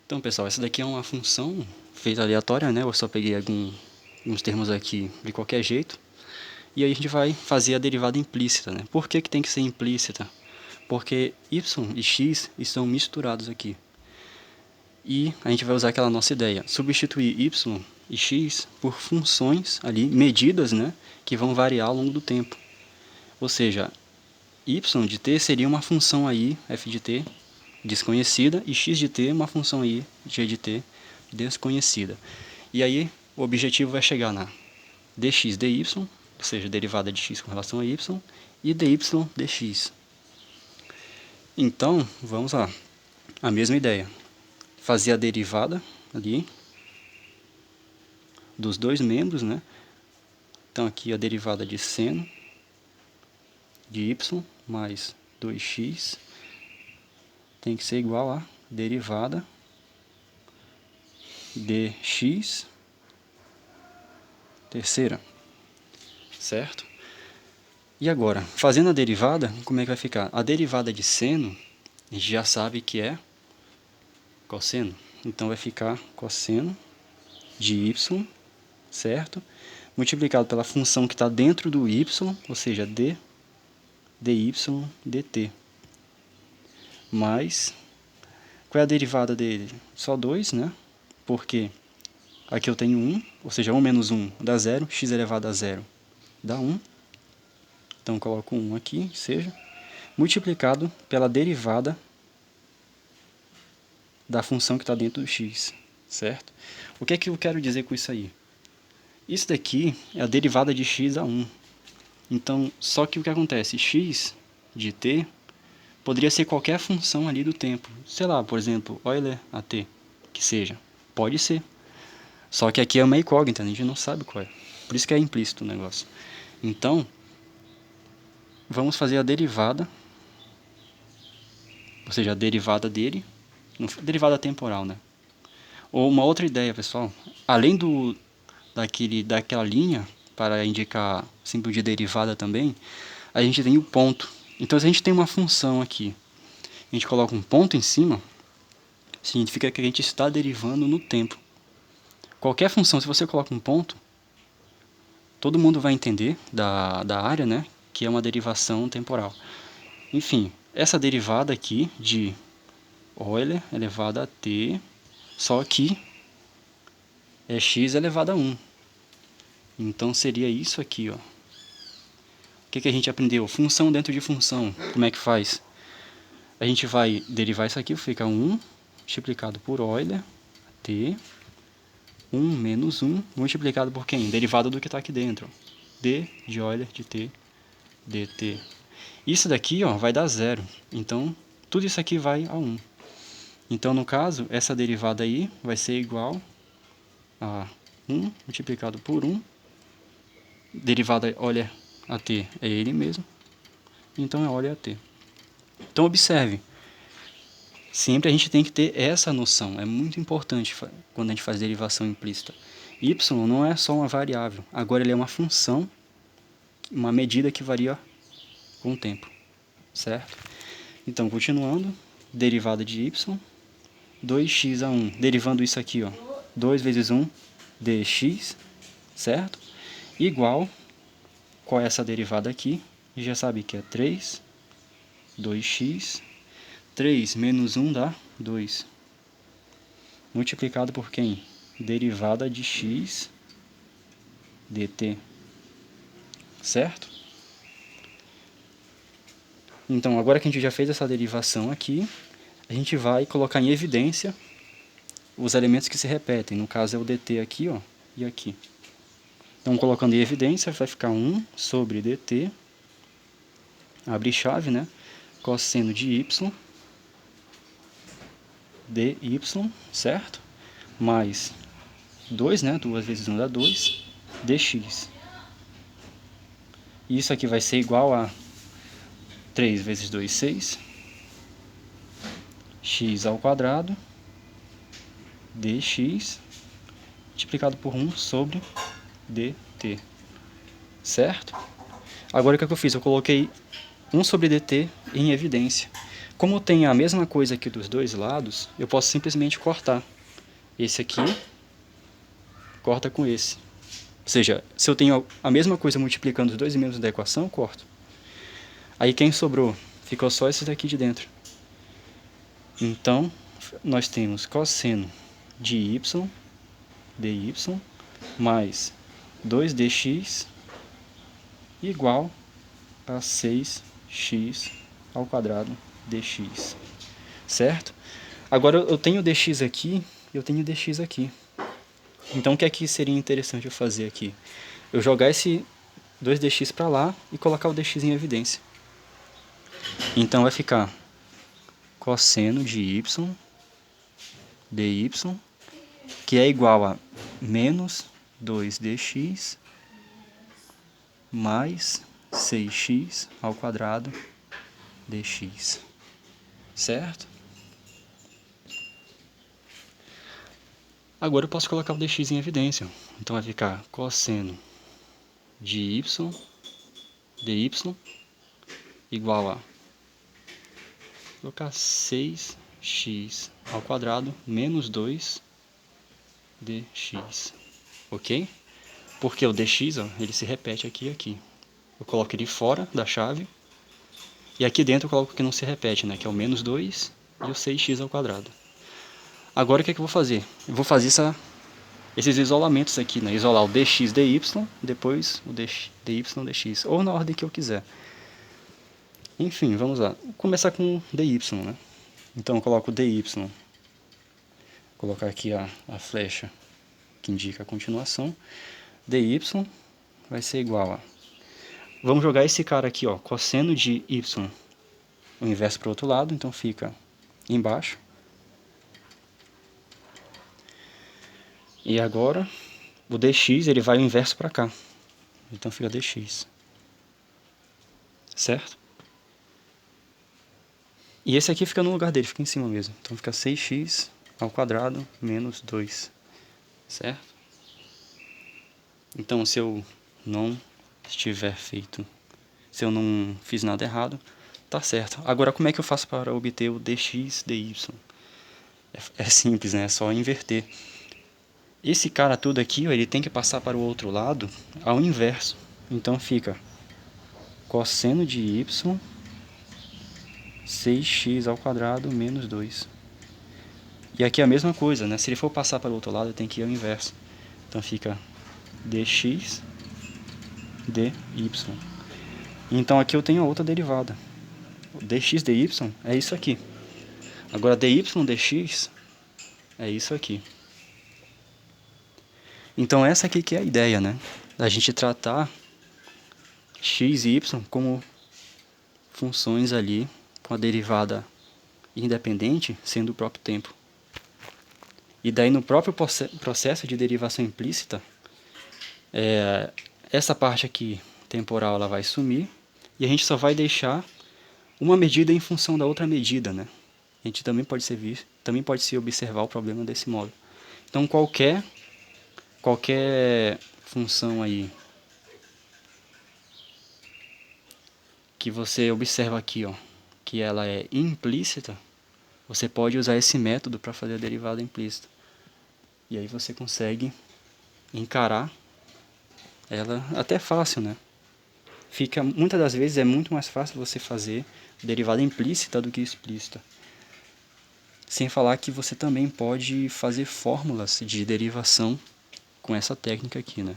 Então, pessoal, essa daqui é uma função feita aleatória, né? Eu só peguei alguns termos aqui de qualquer jeito. E aí a gente vai fazer a derivada implícita, né? Por que tem que ser implícita? Porque y e x estão misturados aqui. E a gente vai usar aquela nossa ideia, substituir y e x por funções ali, medidas, né? Que vão variar ao longo do tempo. Ou seja, y de t seria uma função aí, f de t, desconhecida, e x de t uma função aí, g de t, desconhecida. E aí o objetivo é chegar na dx dy, ou seja, derivada de x com relação a y, e dy dx. Então, vamos lá. A mesma ideia. Fazer a derivada ali dos dois membros, né? Então aqui a derivada de seno de y mais 2x tem que ser igual a derivada dx terceira, certo? E agora, fazendo a derivada, como é que vai ficar? A derivada de seno, a gente já sabe que é cosseno. Então vai ficar cosseno de y, certo? Multiplicado pela função que está dentro do y, ou seja, dy dt. Mais, qual é a derivada dele? Só 2, né? Porque aqui eu tenho 1, ou seja, 1 menos 1 dá 0, x elevado a 0 dá 1. Então coloco 1 aqui, seja, multiplicado pela derivada da função que está dentro do x, certo? O que é que eu quero dizer com isso aí? Isso daqui é a derivada de x a 1. Então, só que o que acontece? X de t poderia ser qualquer função ali do tempo. Sei lá, por exemplo, Euler a t, que seja. Pode ser. Só que aqui é uma incógnita, a gente não sabe qual é. Por isso que é implícito o negócio. Então, vamos fazer a derivada, ou seja, a derivada dele, derivada temporal, né? Ou uma outra ideia, pessoal, além daquela linha, para indicar símbolo de derivada também, a gente tem o ponto. Então, se a gente tem uma função aqui, a gente coloca um ponto em cima, significa que a gente está derivando no tempo. Qualquer função, se você coloca um ponto, todo mundo vai entender da área, né, que é uma derivação temporal. Enfim, essa derivada aqui de Euler elevado a t, só que é x elevado a 1. Então seria isso aqui, ó. O que a gente aprendeu? Função dentro de função. Como é que faz? A gente vai derivar isso aqui, fica 1 multiplicado por Euler, t, 1 menos 1, multiplicado por quem? Derivada do que está aqui dentro. D de Euler de t, dt. Isso daqui, ó, vai dar 0. Então, tudo isso aqui vai a 1. Então, no caso, essa derivada aí vai ser igual a 1 multiplicado por 1. Derivada Euler a t é ele mesmo. Então, é Euler a t. Então, observe. Sempre a gente tem que ter essa noção. É muito importante quando a gente faz derivação implícita. Y não é só uma variável. Agora ele é uma função, uma medida que varia com o tempo. Certo? Então, continuando. Derivada de y. 2x a 1. Derivando isso aqui, ó. 2 vezes 1 dx. Certo? Igual. Qual é essa derivada aqui? A gente já sabe que é 3. 2x. 3 menos 1 dá 2. Multiplicado por quem? Derivada de x dt. Certo? Então, agora que a gente já fez essa derivação aqui, a gente vai colocar em evidência os elementos que se repetem. No caso é o dt aqui, ó, e aqui. Então, colocando em evidência, vai ficar 1 sobre dt, abre chave, né? Cosseno de y, dy, certo? Mais 2, né? 2 vezes 1 dá 2, dx. Isso aqui vai ser igual a 3 vezes 2, 6, x ao quadrado, dx, multiplicado por 1 sobre dt. Certo? Agora o que eu fiz? Eu coloquei 1 sobre dt em evidência. Como tem a mesma coisa aqui dos dois lados, eu posso simplesmente cortar. Esse aqui corta com esse. Ou seja, se eu tenho a mesma coisa multiplicando os dois membros da equação, eu corto. Aí quem sobrou? Ficou só esses daqui de dentro. Então, nós temos cosseno de y, dy, mais 2dx igual a 6x ao quadrado dx. Certo? Agora eu tenho dx aqui e eu tenho dx aqui. Então o que é que seria interessante eu fazer aqui? Eu jogar esse 2dx para lá e colocar o dx em evidência. Então vai ficar cosseno de y dy, que é igual a menos 2dx mais 6x ao quadrado dx. Certo? Agora eu posso colocar o dx em evidência. Então vai ficar cosseno de y dy igual a colocar 6x ao quadrado menos 2 dx. Ok? Porque o dx, ó, ele se repete aqui e aqui. Eu coloco ele fora da chave. E aqui dentro eu coloco o que não se repete, né? Que é o menos 2 e o 6x ao quadrado. Agora o que é que eu vou fazer? Eu vou fazer esses isolamentos aqui, né? Isolar o dx dy, depois o dy dx. Ou na ordem que eu quiser. Enfim, vamos lá. Vou começar com dy, né? Então eu coloco dy. Vou colocar aqui a flecha que indica a continuação. Dy vai ser igual a... Vamos jogar esse cara aqui, ó, cosseno de y, o inverso para o outro lado, então fica embaixo. E agora, o dx, ele vai o inverso para cá. Então fica dx. Certo? E esse aqui fica no lugar dele, fica em cima mesmo. Então fica 6x ao quadrado menos 2. Certo? Então se eu não estiver feito, se eu não fiz nada errado, tá certo. Agora como é que eu faço para obter o dx dy? É simples, né? É só inverter. Esse cara todo aqui, ó, ele tem que passar para o outro lado ao inverso. Então fica cosseno de y 6x ao quadrado menos 2. E aqui é a mesma coisa, né? Se ele for passar para o outro lado, tem que ir ao inverso. Então fica dx dy. Então aqui eu tenho a outra derivada. O dx dy é isso aqui. Agora dy dx é isso aqui. Então essa aqui que é a ideia, né? Da gente tratar x e y como funções ali com a derivada independente sendo o próprio tempo. E daí no próprio processo de derivação implícita, essa parte aqui temporal ela vai sumir e a gente só vai deixar uma medida em função da outra medida, né? A gente também pode se observar o problema desse modo. Então qualquer função aí que você observa aqui, ó, que ela é implícita, você pode usar esse método para fazer a derivada implícita. E aí você consegue encarar ela até fácil, né? Muitas das vezes é muito mais fácil você fazer derivada implícita do que explícita. Sem falar que você também pode fazer fórmulas de derivação com essa técnica aqui, né?